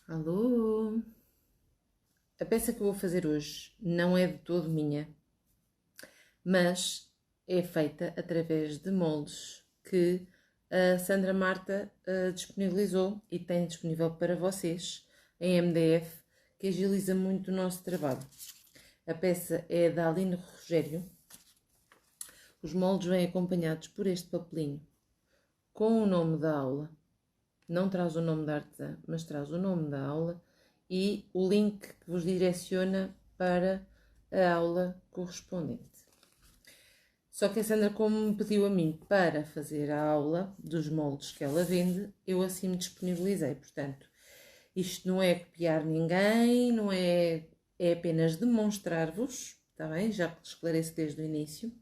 Alô? A peça que eu vou fazer hoje não é de todo minha, mas é feita através de moldes que a Sandra Marta disponibilizou e tem disponível para vocês em MDF, que agiliza muito o nosso trabalho. A peça é da Aline Rogério. Os moldes vêm acompanhados por este papelinho com o nome da aula. Não traz o nome da artesã, mas traz o nome da aula e o link que vos direciona para a aula correspondente. Só que a Sandra, como me pediu a mim para fazer a aula dos moldes que ela vende, eu assim me disponibilizei. Portanto, isto não é copiar ninguém, não é, é apenas demonstrar-vos, está bem? Já que esclareço desde o início,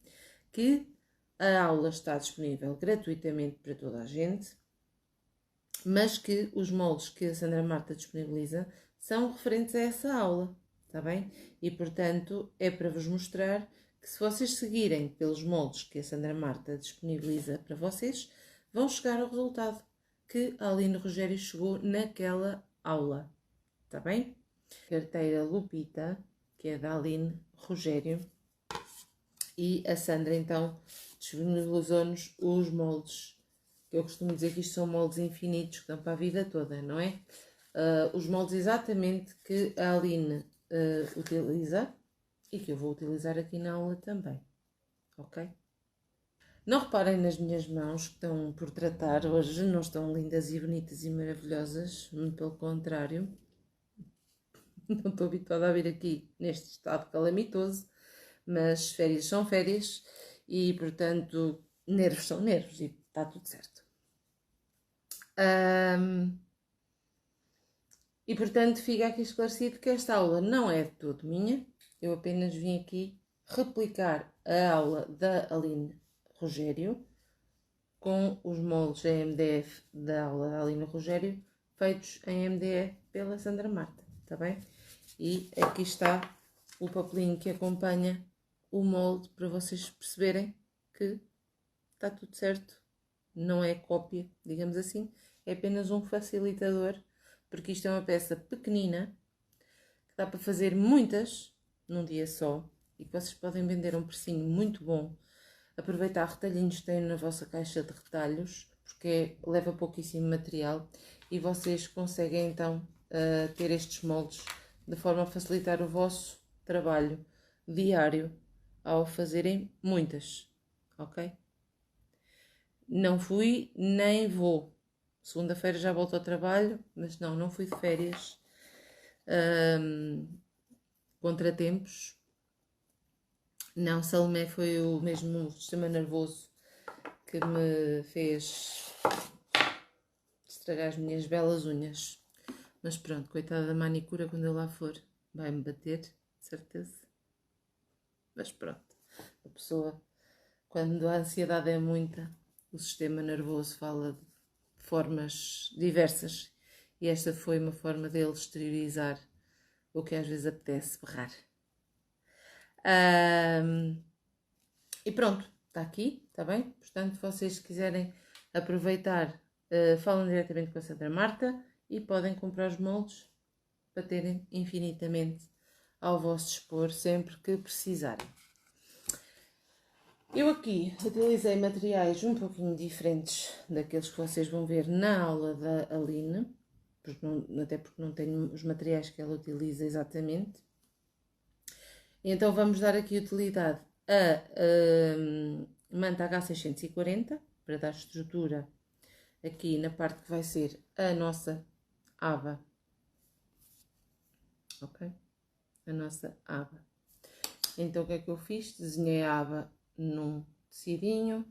que a aula está disponível gratuitamente para toda a gente, mas que os moldes que a Sandra Marta disponibiliza são referentes a essa aula, está bem? E portanto é para vos mostrar que se vocês seguirem pelos moldes que a Sandra Marta disponibiliza para vocês, vão chegar ao resultado que a Aline Rogério chegou naquela aula, está bem? Carteira Lupita, que é da Aline Rogério, e a Sandra então disponibilizou-nos os moldes. Eu costumo dizer que isto são moldes infinitos que dão para a vida toda, não é? Os moldes exatamente que a Aline utiliza e que eu vou utilizar aqui na aula também, ok? Não reparem nas minhas mãos que estão por tratar hoje, não estão lindas e bonitas e maravilhosas, muito pelo contrário. Não estou habituada a vir aqui neste estado calamitoso, mas férias são férias e, portanto, nervos são nervos e está tudo certo. E, portanto, fica aqui esclarecido que esta aula não é de todo minha, eu apenas vim aqui replicar a aula da Aline Rogério com os moldes em MDF da aula da Aline Rogério feitos em MDF pela Sandra Marta, está bem? E aqui está o papelinho que acompanha o molde para vocês perceberem que está tudo certo, não é cópia, digamos assim, é apenas um facilitador, porque isto é uma peça pequenina que dá para fazer muitas num dia só e que vocês podem vender a um precinho muito bom. Aproveitar retalhinhos que têm na vossa caixa de retalhos, porque leva pouquíssimo material e vocês conseguem então ter estes moldes de forma a facilitar o vosso trabalho diário ao fazerem muitas, ok? Não fui nem vou. Segunda-feira já volto ao trabalho, mas não fui de férias. Contratempos. Não, Salomé foi o mesmo sistema nervoso que me fez estragar as minhas belas unhas. Mas pronto, coitada da manicura, quando eu lá for, vai-me bater, de certeza. Mas pronto, a pessoa, quando a ansiedade é muita, o sistema nervoso fala de formas diversas e esta foi uma forma dele exteriorizar o que às vezes apetece berrar. E pronto, está aqui, está bem? Portanto, se vocês quiserem aproveitar, falam diretamente com a Sandra Marta e podem comprar os moldes para terem infinitamente ao vosso dispor sempre que precisarem. Eu aqui utilizei materiais um pouquinho diferentes daqueles que vocês vão ver na aula da Aline, até porque não tenho os materiais que ela utiliza exatamente. Então vamos dar aqui utilidade a manta H640 para dar estrutura aqui na parte que vai ser a nossa aba, ok? A nossa aba. Então o que é que eu fiz? Desenhei a aba num tecidinho,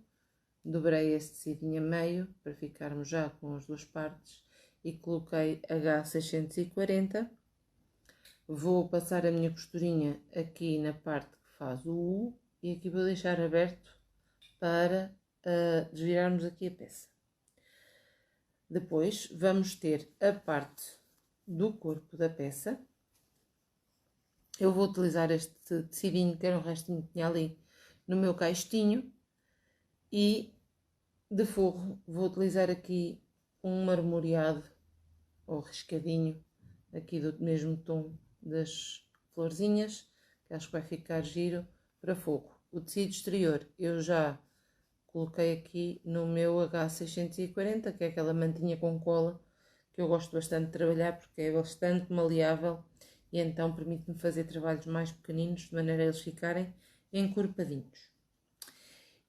dobrei esse tecidinho a meio para ficarmos já com as duas partes e coloquei H640. Vou passar a minha costurinha aqui na parte que faz o U e aqui vou deixar aberto para desvirarmos aqui a peça. Depois vamos ter a parte do corpo da peça. Eu vou utilizar este tecidinho, que era um restinho que tinha ali no meu caixinho, e de forro vou utilizar aqui um marmoreado ou riscadinho aqui do mesmo tom das florzinhas, que acho que vai ficar giro para fogo. O tecido exterior eu já coloquei aqui no meu H640, que é aquela mantinha com cola, que eu gosto bastante de trabalhar porque é bastante maleável e então permite-me fazer trabalhos mais pequeninos, de maneira a eles ficarem encorpadinhos.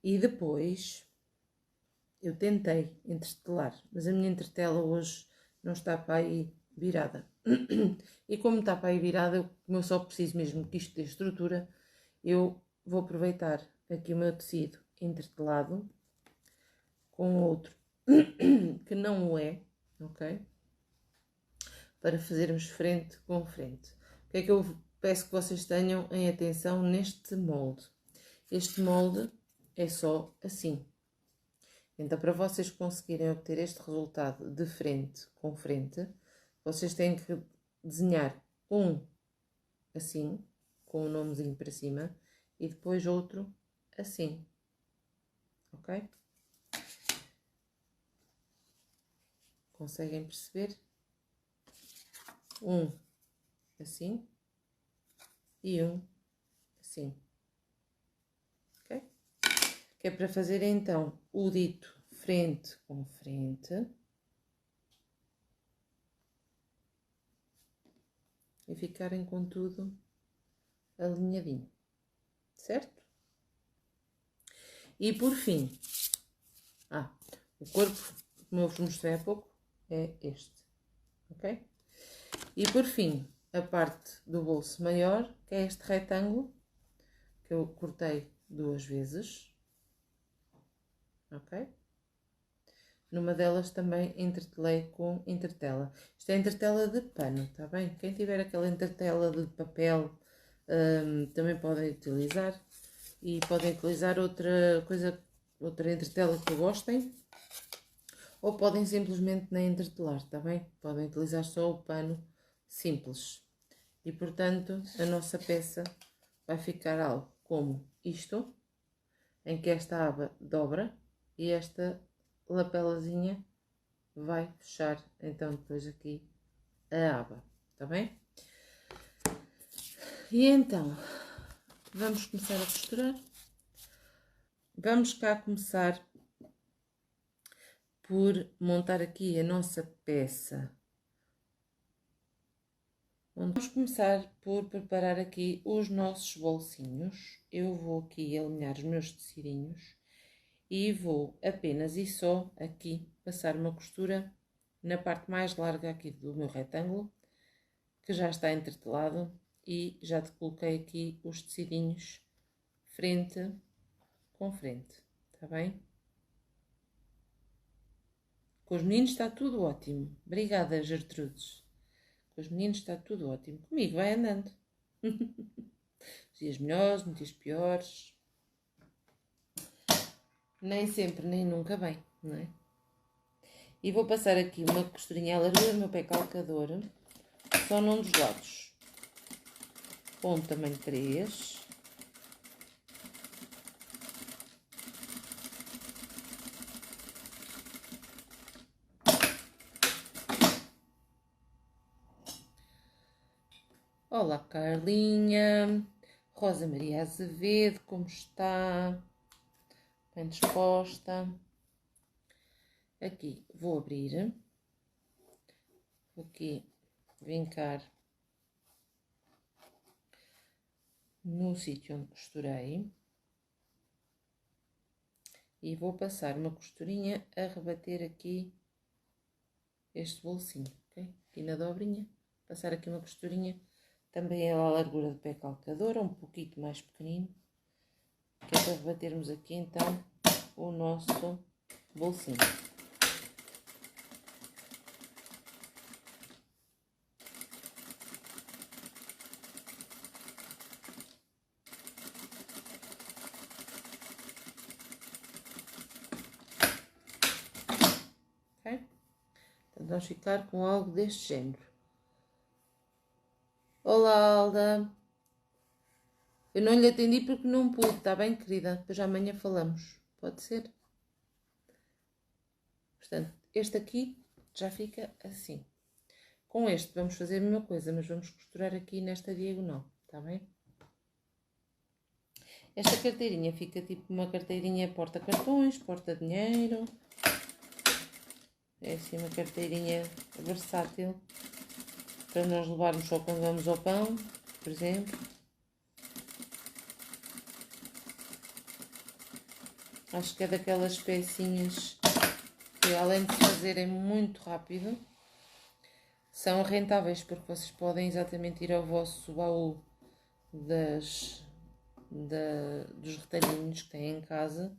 E depois eu tentei entretelar, mas a minha entretela hoje não está para aí virada. E como está para aí virada, como eu só preciso mesmo que isto dê estrutura, eu vou aproveitar aqui o meu tecido entretelado com outro que não o é, ok? Para fazermos frente com frente. O que é que eu peço que vocês tenham em atenção neste molde? Este molde é só assim. Então, para vocês conseguirem obter este resultado de frente com frente, vocês têm que desenhar um assim, com o nomezinho para cima, e depois outro assim, ok? Conseguem perceber? Um assim e um assim, ok? Que é para fazer então o dito frente com frente e ficarem com tudo alinhadinho, certo? E por fim, o corpo, como eu vos mostrei há pouco, é este, ok? E por fim, a parte do bolso maior, que é este retângulo, que eu cortei 2 vezes, ok? Numa delas também entretelei com entretela. Isto é entretela de pano, tá bem? Quem tiver aquela entretela de papel, também podem utilizar. E podem utilizar outra coisa, outra entretela que gostem. Ou podem simplesmente nem entretelar, tá bem? Podem utilizar só o pano simples. E portanto, a nossa peça vai ficar algo como isto, em que esta aba dobra e esta lapelazinha vai fechar então depois aqui a aba, tá bem? E então, vamos começar a costurar. Vamos cá começar por montar aqui a nossa peça. Vamos começar por preparar aqui os nossos bolsinhos. Eu vou aqui alinhar os meus tecidinhos e vou apenas e só aqui passar uma costura na parte mais larga aqui do meu retângulo, que já está entretelado, e já te coloquei aqui os tecidinhos frente com frente, tá bem? Com os meninos está tudo ótimo. Obrigada, Gertrudes. Com os meninos está tudo ótimo. Comigo vai andando. Dias melhores, dias piores. Nem sempre, nem nunca bem, não é? E vou passar aqui uma costurinha à largura do meu pé calcador, só num dos lados. Ponto tamanho 3. Olá, Carlinha. Rosa Maria Azevedo, como está? Bem disposta. Aqui vou abrir. Vou aqui vincar no sítio onde costurei. E vou passar uma costurinha a rebater aqui este bolsinho, ok? Aqui na dobrinha. Passar aqui uma costurinha. Também é a largura do pé calcador, um pouquinho mais pequenino. Que é para rebatermos aqui então o nosso bolsinho. Ok? Então vamos ficar com algo deste género. Olá, Alda. Eu não lhe atendi porque não pude, está bem, querida? Depois amanhã falamos. Pode ser? Portanto, este aqui já fica assim. Com este vamos fazer a mesma coisa, mas vamos costurar aqui nesta diagonal, está bem? Esta carteirinha fica tipo uma carteirinha porta-cartões, porta-dinheiro. É assim uma carteirinha versátil para nós levarmos só quando vamos ao pão, por exemplo. Acho que é daquelas pecinhas que, além de se fazerem muito rápido, são rentáveis, porque vocês podem exatamente ir ao vosso baú dos retalhinhos que têm em casa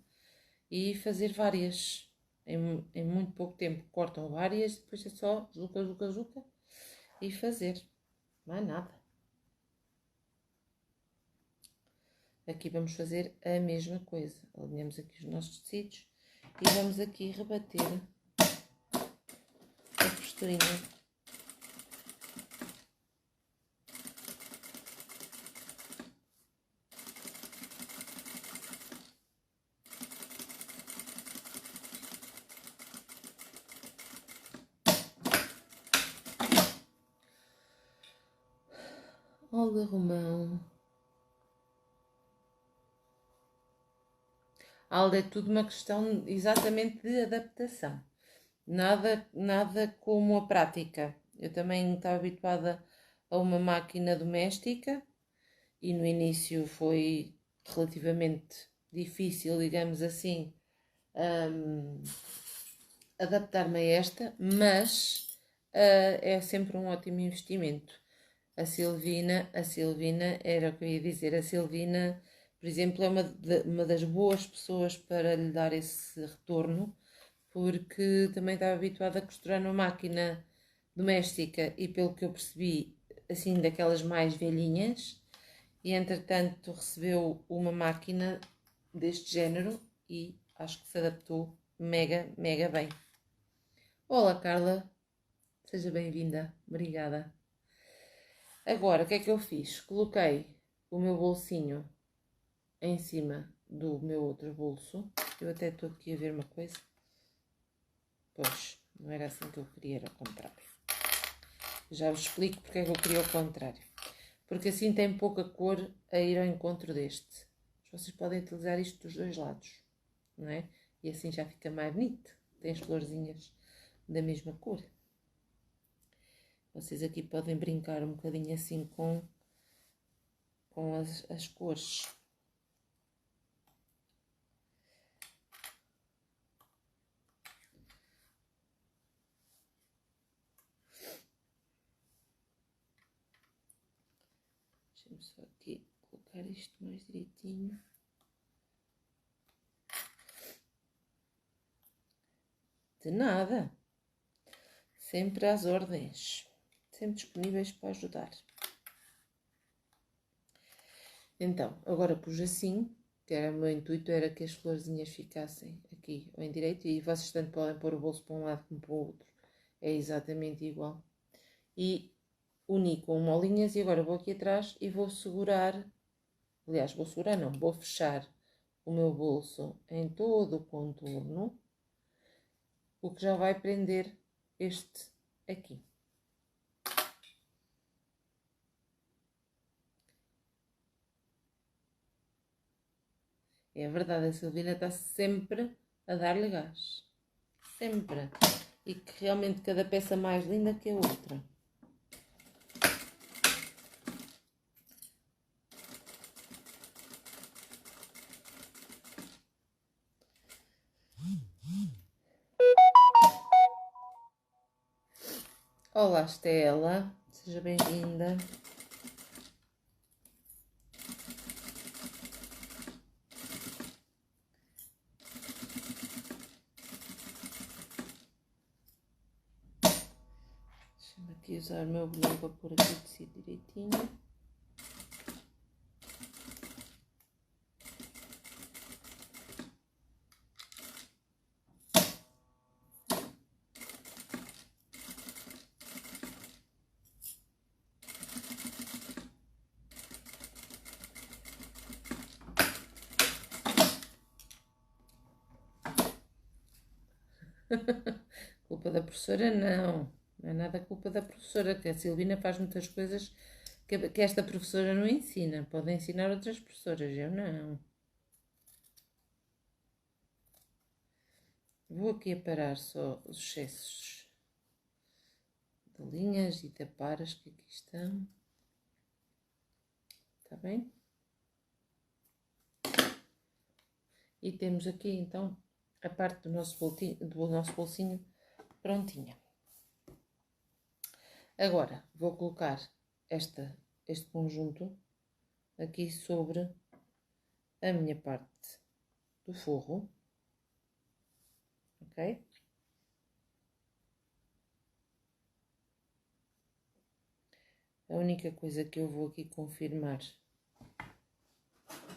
e fazer várias em muito pouco tempo. Cortam várias, depois é só zuca e fazer. Mais nada. Aqui vamos fazer a mesma coisa. Alinhamos aqui os nossos tecidos e vamos aqui rebater a costurinha. Olga Romão. Alda, é tudo uma questão exatamente de adaptação. Nada como a prática. Eu também estava habituada a uma máquina doméstica e no início foi relativamente difícil, digamos assim, adaptar-me a esta, mas é sempre um ótimo investimento. A Silvina era o que eu ia dizer, a Silvina, por exemplo, é uma das boas pessoas para lhe dar esse retorno, porque também estava habituada a costurar numa máquina doméstica e, pelo que eu percebi, assim, daquelas mais velhinhas, e entretanto recebeu uma máquina deste género e acho que se adaptou mega bem. Olá, Carla, seja bem-vinda, obrigada. Agora, o que é que eu fiz? Coloquei o meu bolsinho em cima do meu outro bolso. Eu até estou aqui a ver uma coisa. Pois, não era assim que eu queria, era ao contrário. Já vos explico porque é que eu queria o contrário. Porque assim tem pouca cor a ir ao encontro deste. Vocês podem utilizar isto dos dois lados, não é? E assim já fica mais bonito. Tem as florzinhas da mesma cor. Vocês aqui podem brincar um bocadinho assim com as cores. Deixa-me só aqui colocar isto mais direitinho. De nada. Sempre às ordens. Sempre disponíveis para ajudar. Então, agora pus assim, que era o meu intuito, era que as florzinhas ficassem aqui ao direito, e vocês tanto podem pôr o bolso para um lado como para o outro. É exatamente igual. E uni com molinhas e agora vou aqui atrás e vou segurar, aliás, vou segurar não, vou fechar o meu bolso em todo o contorno, o que já vai prender este aqui. É verdade, a Silvina está sempre a dar-lhe gás. Sempre. E que realmente cada peça mais linda que a outra. Olá, Estela. Seja bem-vinda. Deixa-me aqui usar o meu bolão para pôr aqui o tecido direitinho. Culpa da professora, não. Não é nada culpa da professora, que a Silvina faz muitas coisas que esta professora não ensina. Pode ensinar outras professoras, eu não. Vou aqui aparar só os excessos de linhas e de aparas que aqui estão. Está bem? E temos aqui então a parte do nosso bolsinho prontinha. Agora vou colocar este conjunto aqui sobre a minha parte do forro, ok? A única coisa que eu vou aqui confirmar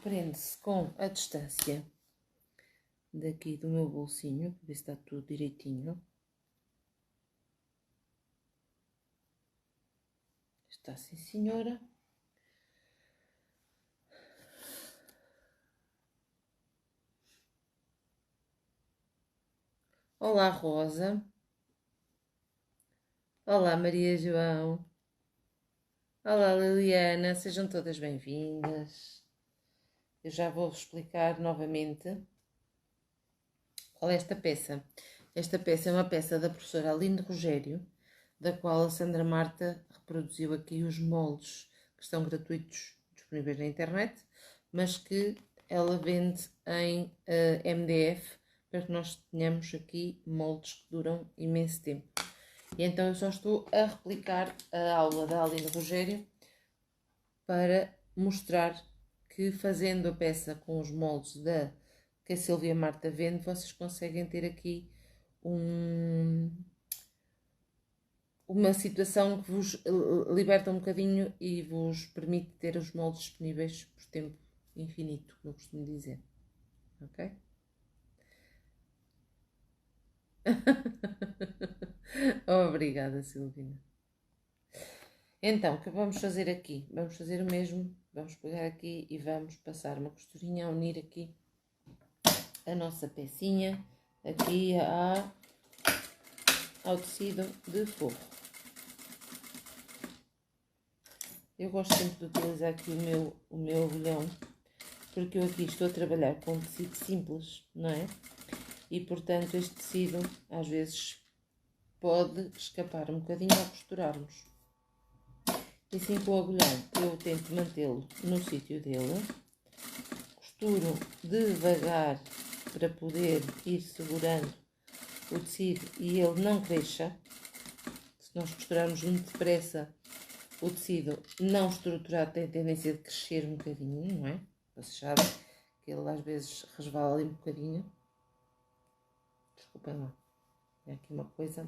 prende-se com a distância daqui do meu bolsinho, para ver se está tudo direitinho. Está sim, senhora. Olá, Rosa. Olá, Maria João. Olá, Liliana. Sejam todas bem-vindas. Eu já vou explicar novamente qual é esta peça. Esta peça é uma peça da professora Aline Rogério, da qual a Sandra Marta reproduziu aqui os moldes que estão gratuitos, disponíveis na internet, mas que ela vende em MDF para que nós tenhamos aqui moldes que duram imenso tempo. E então eu só estou a replicar a aula da Aline Rogério para mostrar que fazendo a peça com os moldes que a Silvia Marta vende, vocês conseguem ter aqui uma situação que vos liberta um bocadinho e vos permite ter os moldes disponíveis por tempo infinito, como eu costumo dizer. Ok? Obrigada, Silvina. Então, o que vamos fazer aqui? Vamos fazer o mesmo. Vamos pegar aqui e vamos passar uma costurinha a unir aqui a nossa pecinha aqui ao tecido de forro. Eu gosto sempre de utilizar aqui o meu agulhão, porque eu aqui estou a trabalhar com um tecido simples, não é? E portanto este tecido às vezes pode escapar um bocadinho ao costurarmos. E assim com o agulhão eu tento mantê-lo no sítio dele, costuro devagar para poder ir segurando o tecido e ele não cresça. Se nós costurarmos muito depressa, o tecido não estruturado tem tendência de crescer um bocadinho, não é? Vocês sabem que ele às vezes resvala ali um bocadinho. Desculpem lá, é aqui uma coisa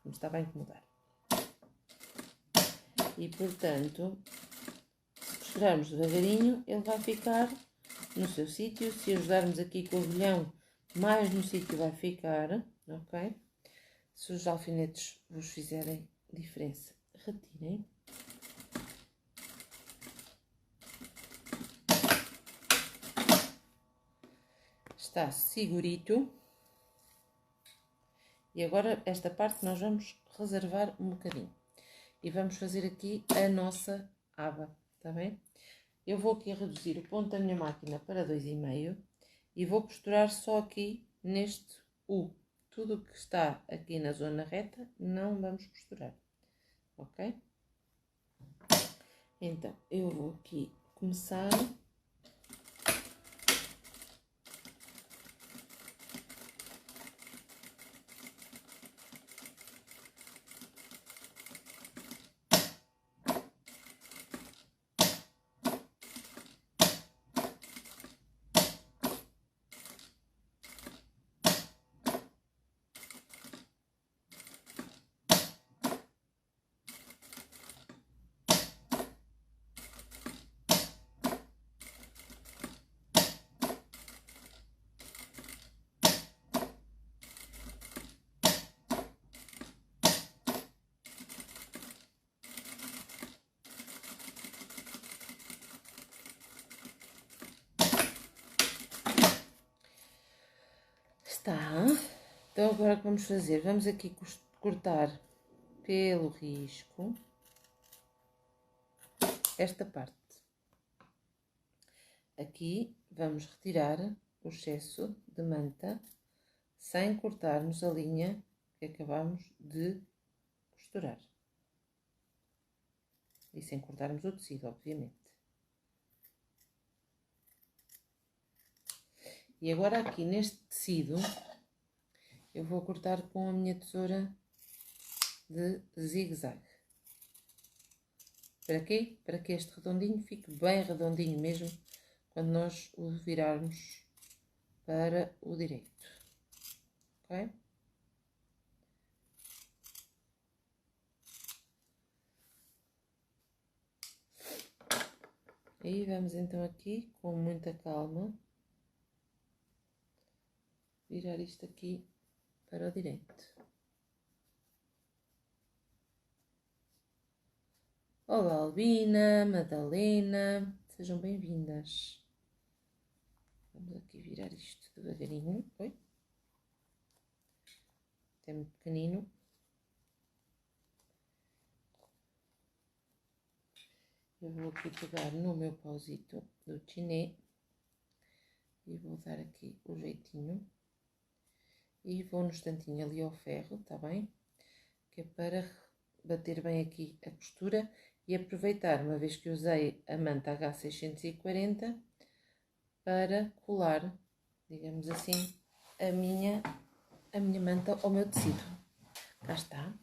que me estava a incomodar. E portanto, se costurarmos devagarinho, ele vai ficar no seu sítio. Se ajudarmos aqui com o agulhão, mais no sítio vai ficar, ok? Se os alfinetes vos fizerem diferença, retirem. Está segurito. E agora esta parte nós vamos reservar um bocadinho. E vamos fazer aqui a nossa aba, está bem? Eu vou aqui reduzir o ponto da minha máquina para 2,5 e vou costurar só aqui neste U. Tudo o que está aqui na zona reta não vamos costurar, ok? Então, eu vou aqui começar. Está. Então agora o que vamos fazer? Vamos aqui cortar pelo risco esta parte. Aqui vamos retirar o excesso de manta sem cortarmos a linha que acabamos de costurar. E sem cortarmos o tecido, obviamente. E agora aqui neste tecido, eu vou cortar com a minha tesoura de zigue-zague. Para quê? Para que este redondinho fique bem redondinho mesmo quando nós o virarmos para o direito. Ok? E vamos então aqui, com muita calma, virar isto aqui para o direito. Olá, Albina, Madalena, sejam bem-vindas. Vamos aqui virar isto devagarinho. Oi? É muito pequenino. Eu vou aqui pegar no meu pauzito do chiné e vou dar aqui o jeitinho. E vou no estantinho ali ao ferro, tá bem? Que é para bater bem aqui a costura e aproveitar, uma vez que usei a manta H640, para colar, digamos assim, a minha manta ao meu tecido. Cá está.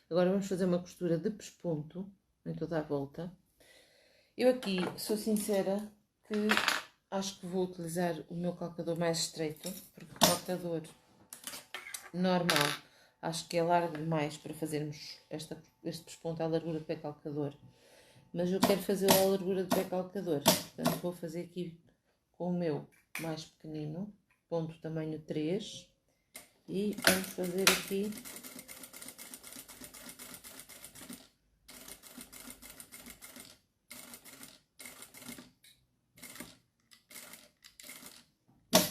Agora vamos fazer uma costura de pespunto em toda a volta. Eu aqui sou sincera que acho que vou utilizar o meu calcador mais estreito, porque o calcador normal acho que é largo demais para fazermos este pespunto à largura do pé calcador. Mas eu quero fazê-lo à largura do pé calcador, portanto vou fazer aqui com o meu mais pequenino, ponto tamanho 3, e vamos fazer aqui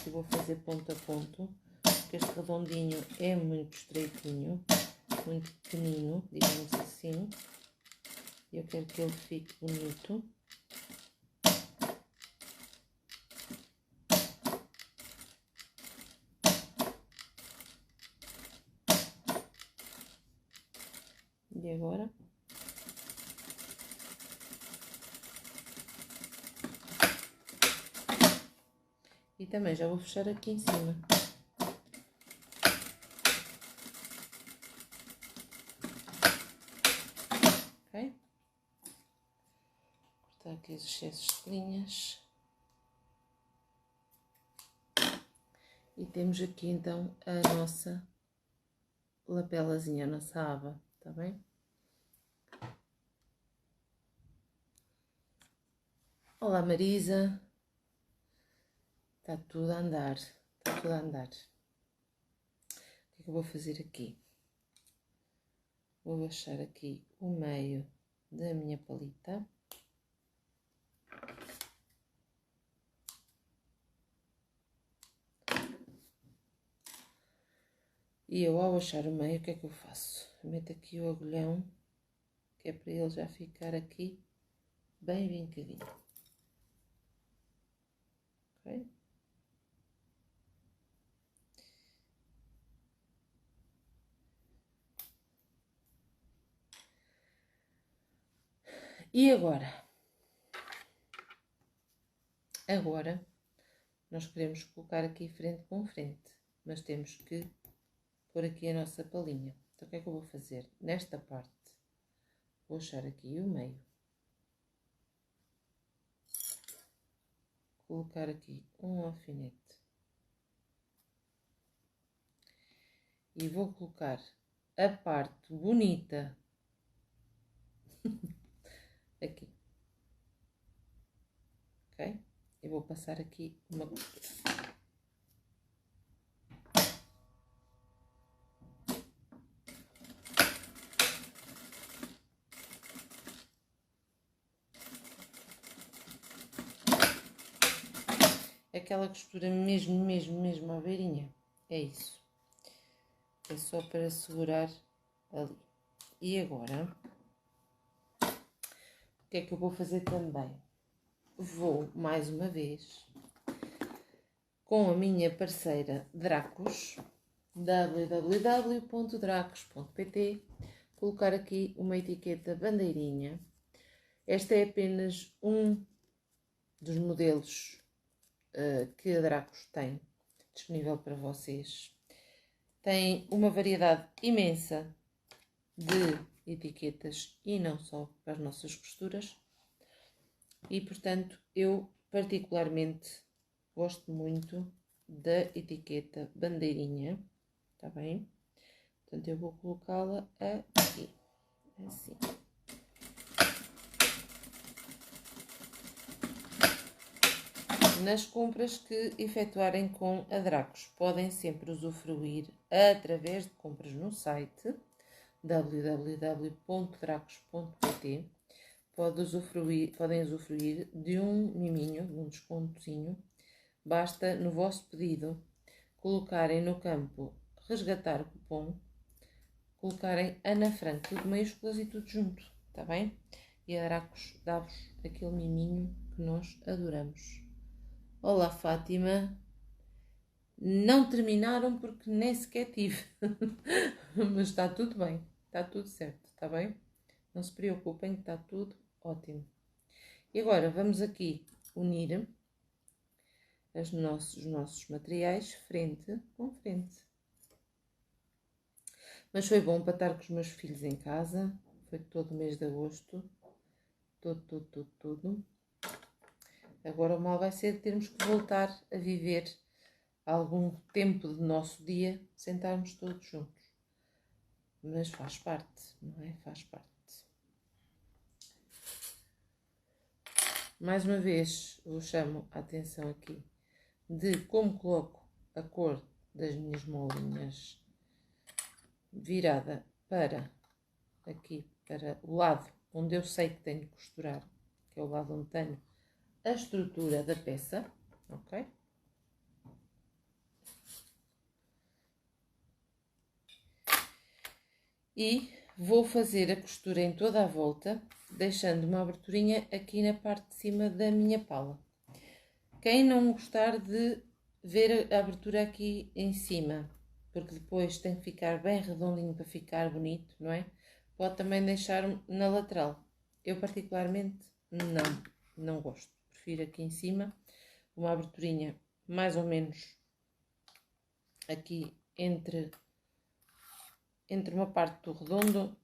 e vou fazer ponto a ponto, porque este redondinho é muito estreitinho, muito pequenino, digamos assim, e eu quero que ele fique bonito. E agora? E também já vou fechar aqui em cima. Ok? Cortar aqui os excessos de linhas. E temos aqui então a nossa lapelazinha, a nossa aba, tá bem? Olá Marisa, está tudo a andar, está tudo a andar. O que é que eu vou fazer aqui? Vou baixar aqui o meio da minha palita. E eu, ao baixar o meio, o que é que eu faço? Eu meto aqui o agulhão, que é para ele já ficar aqui bem vincadinho. Ok? E agora? Agora, nós queremos colocar aqui frente com frente, mas temos que pôr aqui a nossa palinha. Então, o que é que eu vou fazer? Nesta parte, vou achar aqui o meio. Colocar aqui um alfinete. E vou colocar a parte bonita aqui. Ok? E vou passar aqui uma costura. Aquela costura mesmo à beirinha. É isso. É só para segurar ali. E agora, o que é que eu vou fazer também? Vou, mais uma vez, com a minha parceira Dracos, www.dracos.pt, colocar aqui uma etiqueta bandeirinha. Esta é apenas um dos modelos que a Dracos tem disponível para vocês. Tem uma variedade imensa de etiquetas e não só para as nossas costuras. E, portanto, eu particularmente gosto muito da etiqueta bandeirinha, tá bem? Portanto, eu vou colocá-la aqui, assim. Nas compras que efetuarem com a Dracos, podem sempre usufruir através de compras no site www.dracos.pt. Podem usufruir de um miminho, de um descontozinho. Basta no vosso pedido colocarem no campo resgatar cupom, colocarem Ana Franco, tudo maiúsculas e tudo junto, tá bem? E a Dracos dá-vos aquele miminho que nós adoramos. Olá, Fátima. Não terminaram porque nem sequer tive. Mas está tudo bem. Está tudo certo, está bem? Não se preocupem que está tudo ótimo. E agora vamos aqui unir os nossos materiais frente com frente. Mas foi bom para estar com os meus filhos em casa. Foi todo o mês de agosto. Tudo. Agora o mal vai ser termos que voltar a viver algum tempo do nosso dia sem estarmos todos juntos. Mas faz parte, não é? Faz parte. Mais uma vez, eu chamo a atenção aqui de como coloco a cor das minhas molinhas virada para aqui, para o lado onde eu sei que tenho que costurar, que é o lado onde tenho a estrutura da peça, ok? E vou fazer a costura em toda a volta, deixando uma aberturinha aqui na parte de cima da minha pala. Quem não gostar de ver a abertura aqui em cima, porque depois tem que ficar bem redondinho para ficar bonito, não é? Pode também deixar na lateral. Eu particularmente não gosto. Prefiro aqui em cima uma aberturinha mais ou menos aqui entre uma parte do redondo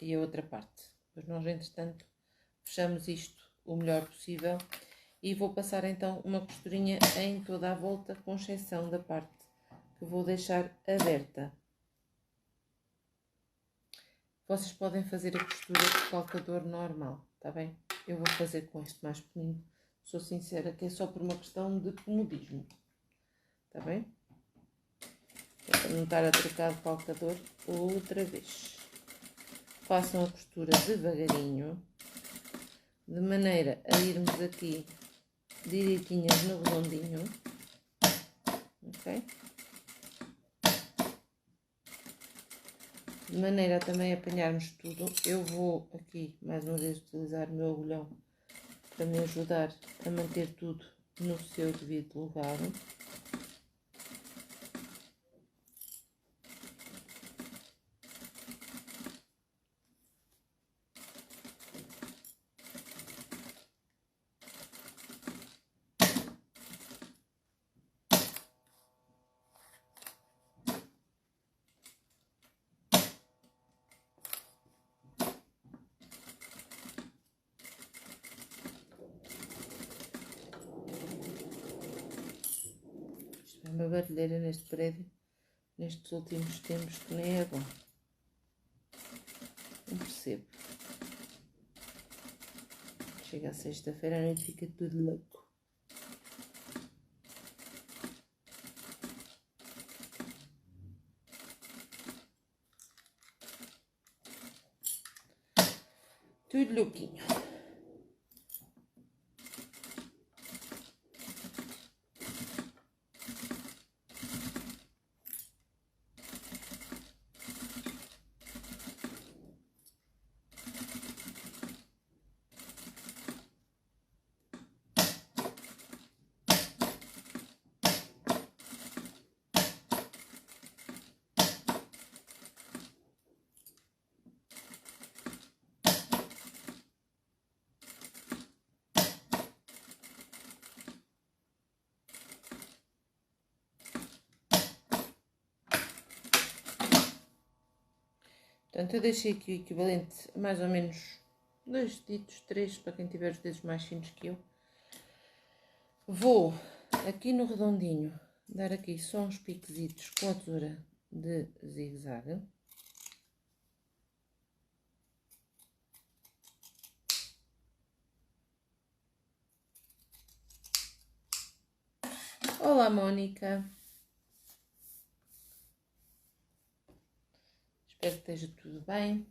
e a outra parte. Depois nós, entretanto, fechamos isto o melhor possível e vou passar então uma costurinha em toda a volta, com exceção da parte que vou deixar aberta. Vocês podem fazer a costura com calcador normal, tá bem? Eu vou fazer com este mais pequenino. Sou sincera que é só por uma questão de comodismo, tá bem? Para não estar a trocar de calcador outra vez. Façam a costura devagarinho, de maneira a irmos aqui direitinhas no redondinho, ok? De maneira a também apanharmos tudo. Eu vou aqui, mais uma vez, utilizar o meu agulhão para me ajudar a manter tudo no seu devido lugar. Uma barulheira neste prédio, nestes últimos tempos, que nem é bom. Não percebo. Chega a sexta-feira, a noite fica tudo louco. Tudo louquinho. Portanto, eu deixei aqui o equivalente a mais ou menos 2 deditos, 3, para quem tiver os dedos mais finos que eu. Vou aqui no redondinho dar aqui só uns piquezitos com a tesoura de zigue-zague. Olá, Mónica. Espero que esteja tudo bem.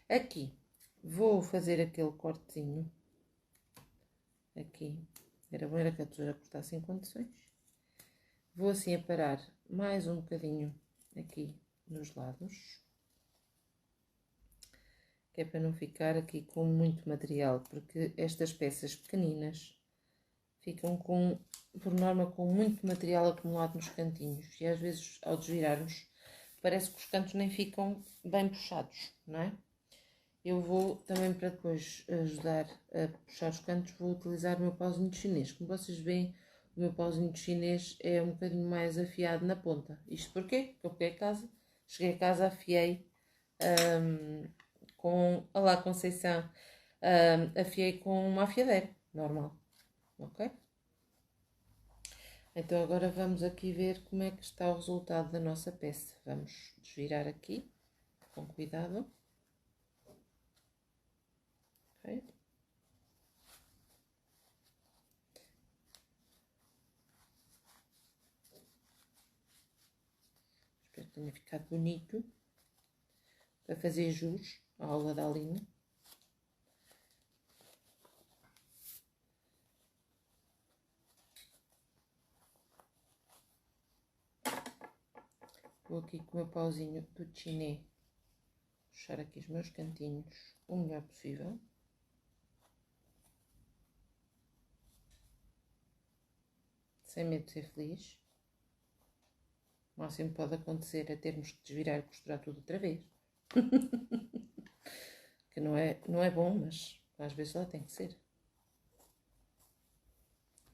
Aqui vou fazer aquele cortezinho. Aqui. Era bom era que a tesoura cortasse em condições. Vou assim aparar mais um bocadinho aqui nos lados. Que é para não ficar aqui com muito material, porque estas peças pequeninas ficam com, por norma, com muito material acumulado nos cantinhos. E às vezes, ao desvirarmos, parece que os cantos nem ficam bem puxados, não é? Eu vou também, para depois ajudar a puxar os cantos, vou utilizar o meu pauzinho de chinês. Como vocês veem, o meu pauzinho de chinês é um bocadinho mais afiado na ponta. Isto porquê? Porque eu cheguei a casa, afiei com, olá Conceição, afiei com uma afiadeira, normal, ok? Então agora vamos aqui ver como é que está o resultado da nossa peça. Vamos desvirar aqui, com cuidado. Okay. Espero que tenha ficado bonito, para fazer jus à aula da Aline. Vou aqui com o meu pauzinho do chinê puxar aqui os meus cantinhos o melhor possível. Sem medo de ser feliz. O máximo que pode acontecer é termos que desvirar e costurar tudo outra vez. Que não é bom, mas às vezes lá tem que ser.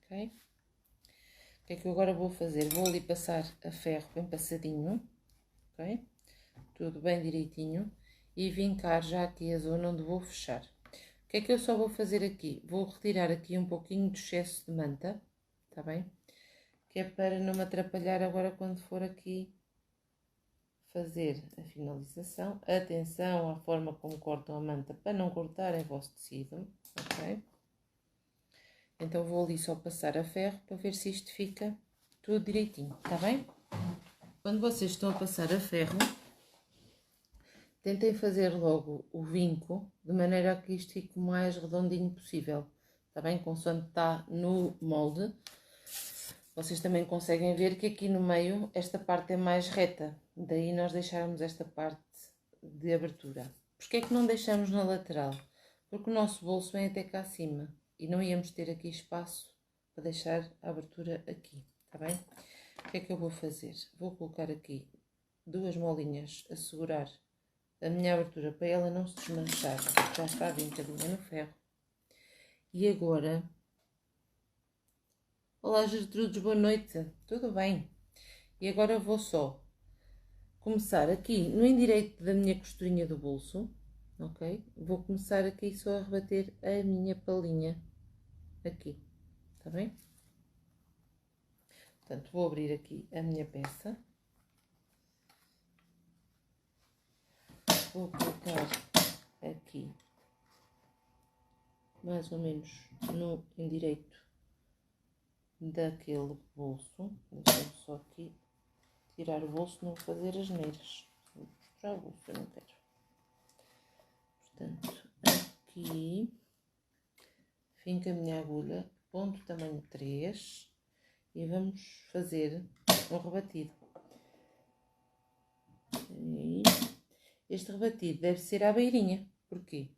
Ok? O que é que eu agora vou fazer? Vou ali passar a ferro bem passadinho. Ok? Tudo bem direitinho. E vincar já aqui a zona onde vou fechar. O que é que eu só vou fazer aqui? Vou retirar aqui um pouquinho de excesso de manta. Tá bem? Que é para não me atrapalhar agora quando for aqui fazer a finalização. Atenção à forma como cortam a manta para não cortarem o vosso tecido, ok? Então vou ali só passar a ferro para ver se isto fica tudo direitinho, tá bem? Quando vocês estão a passar a ferro, tentem fazer logo o vinco de maneira a que isto fique o mais redondinho possível, tá bem? Consoante está no molde. Vocês também conseguem ver que aqui no meio esta parte é mais reta, daí nós deixarmos esta parte de abertura. Porquê é que não deixamos na lateral? Porque o nosso bolso vem até cá acima e não íamos ter aqui espaço para deixar a abertura aqui, tá bem? O que é que eu vou fazer? Vou colocar aqui 2 molinhas a segurar a minha abertura para ela não se desmanchar, já está vincadinha no ferro. E agora... Olá Gertrudes, boa noite, tudo bem? E agora vou só começar aqui no endireito da minha costurinha do bolso, ok? Vou começar aqui só a rebater a minha palinha, aqui, tá bem? Portanto, vou abrir aqui a minha peça. Vou colocar aqui, mais ou menos no endireito daquele bolso. Deixa-me só aqui tirar o bolso, não fazer as neiras. Vou mostrar o bolso, eu não quero. Portanto, aqui finco a minha agulha, ponto tamanho 3 e vamos fazer um rebatido. E este rebatido deve ser à beirinha, porque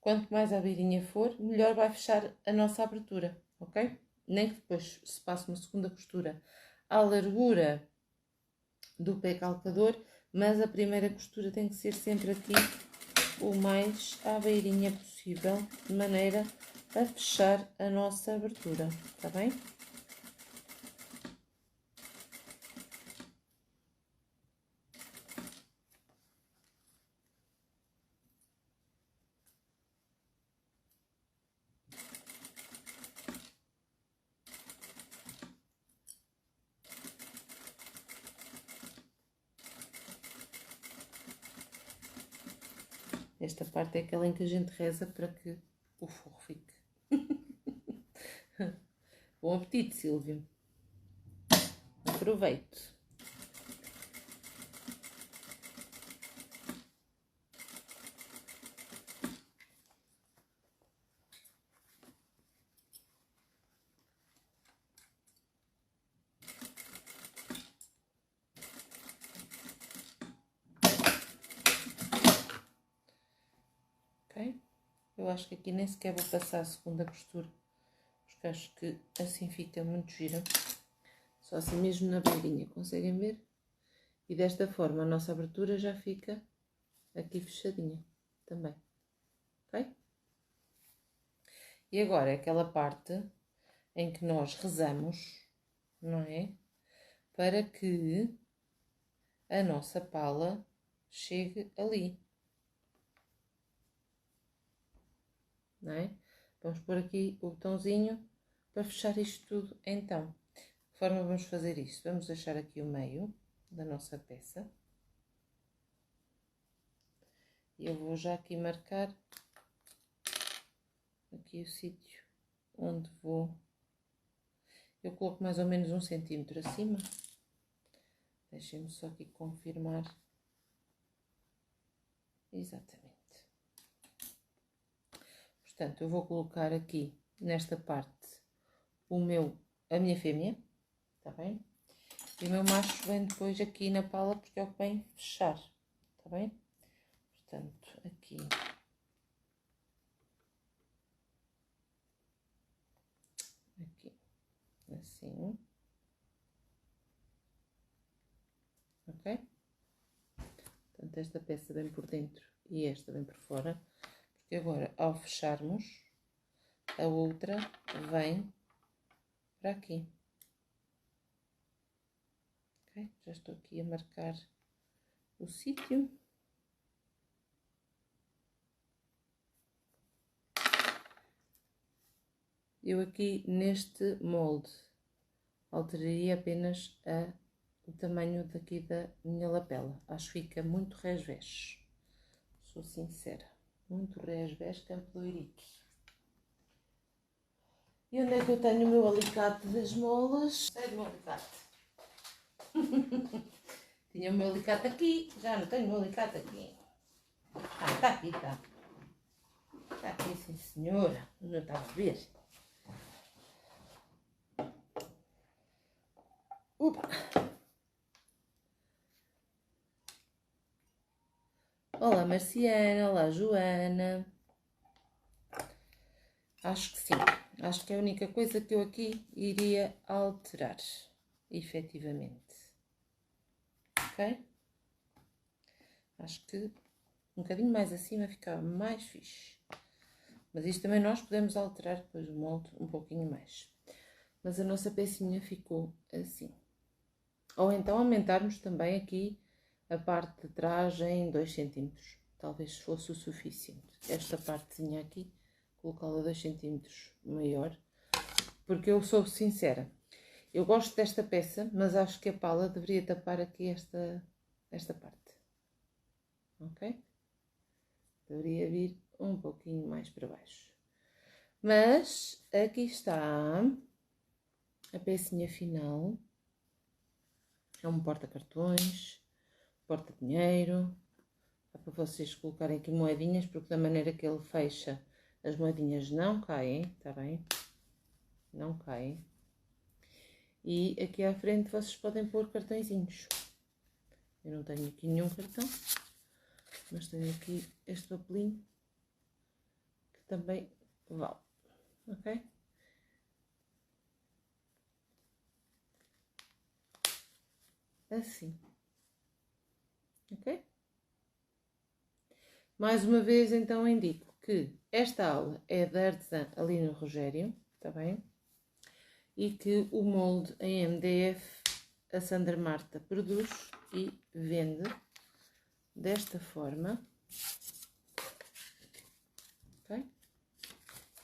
quanto mais à beirinha for, melhor vai fechar a nossa abertura, ok? Nem que depois se passe uma segunda costura à largura do pé calcador, mas a primeira costura tem que ser sempre aqui o mais à beirinha possível, de maneira a fechar a nossa abertura, tá bem? Esta parte é aquela em que a gente reza para que o forro fique. Bom apetite, Silvio. Aproveito. Ok? Eu acho que aqui nem sequer vou passar a segunda costura, porque acho que assim fica muito gira. Só assim mesmo na beirinha, conseguem ver? E desta forma a nossa abertura já fica aqui fechadinha também, ok? E agora é aquela parte em que nós rezamos, não é? Para que a nossa pala chegue ali, não é? Vamos pôr aqui o botãozinho para fechar isto tudo então. De que forma vamos fazer isto? Vamos deixar aqui o meio da nossa peça. E eu vou já aqui marcar aqui o sítio onde vou. Eu coloco mais ou menos 1 centímetro acima. Deixem-me só aqui confirmar. Exatamente. Portanto, eu vou colocar aqui nesta parte a minha fêmea, está bem? E o meu macho vem depois aqui na pala porque é o que vem fechar, está bem? Portanto, aqui. Aqui, assim. Ok? Portanto, esta peça vem por dentro e esta vem por fora. Porque agora, ao fecharmos, a outra vem para aqui. Ok? Já estou aqui a marcar o sítio. Eu aqui neste molde alteraria apenas o tamanho daqui da minha lapela. Acho que fica muito resvés. Sou sincera. Muito resvés, Campo do Ourique. E onde é que eu tenho o meu alicate das molas? Sai do meu alicate. Tinha o meu alicate aqui, já não tenho o meu alicate aqui. Ah, está aqui, está. Está aqui, sim senhora. Não estava a ver. Opa! Olá Marciana, olá Joana. Acho que sim. Acho que é a única coisa que eu aqui iria alterar, efetivamente. Ok? Acho que um bocadinho mais acima ficava mais fixe. Mas isto também nós podemos alterar depois o molde um pouquinho mais. Mas a nossa pecinha ficou assim. Ou então aumentarmos também aqui a parte de trás em 2 cm. Talvez fosse o suficiente. Esta partezinha aqui, colocá-la 2 cm maior. Porque eu sou sincera. Eu gosto desta peça, mas acho que a pala deveria tapar aqui esta parte. Ok? Deveria vir um pouquinho mais para baixo. Mas aqui está a pecinha final. É um porta-cartões, porta-dinheiro. Dá para vocês colocarem aqui moedinhas, porque da maneira que ele fecha, as moedinhas não caem, está bem? Não caem. E aqui à frente vocês podem pôr cartõezinhos. Eu não tenho aqui nenhum cartão, mas tenho aqui este papelinho que também vale, ok? Assim, ok? Mais uma vez, então, indico que esta aula é da artesã Alina Rogério, está bem? E que o molde em MDF a Sandra Marta produz e vende desta forma, ok?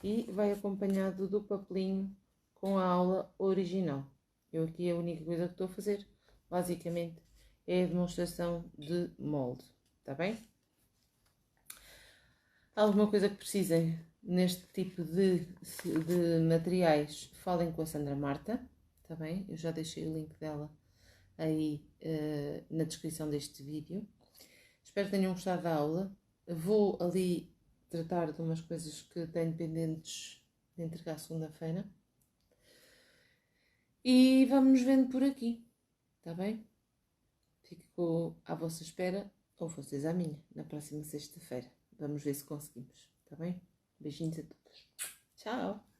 E vai acompanhado do papelinho com a aula original. Eu aqui a única coisa que estou a fazer, basicamente, é a demonstração de molde, tá bem? Alguma coisa que precisem neste tipo de materiais, falem com a Sandra Marta, está bem? Eu já deixei o link dela aí na descrição deste vídeo. Espero que tenham gostado da aula. Vou ali tratar de umas coisas que tenho pendentes de entregar segunda-feira. E vamos nos vendo por aqui, está bem? Fico à vossa espera, ou vocês à minha, na próxima sexta-feira. Vamos ver se conseguimos, está bem? Beijinhos a todos. Tchau!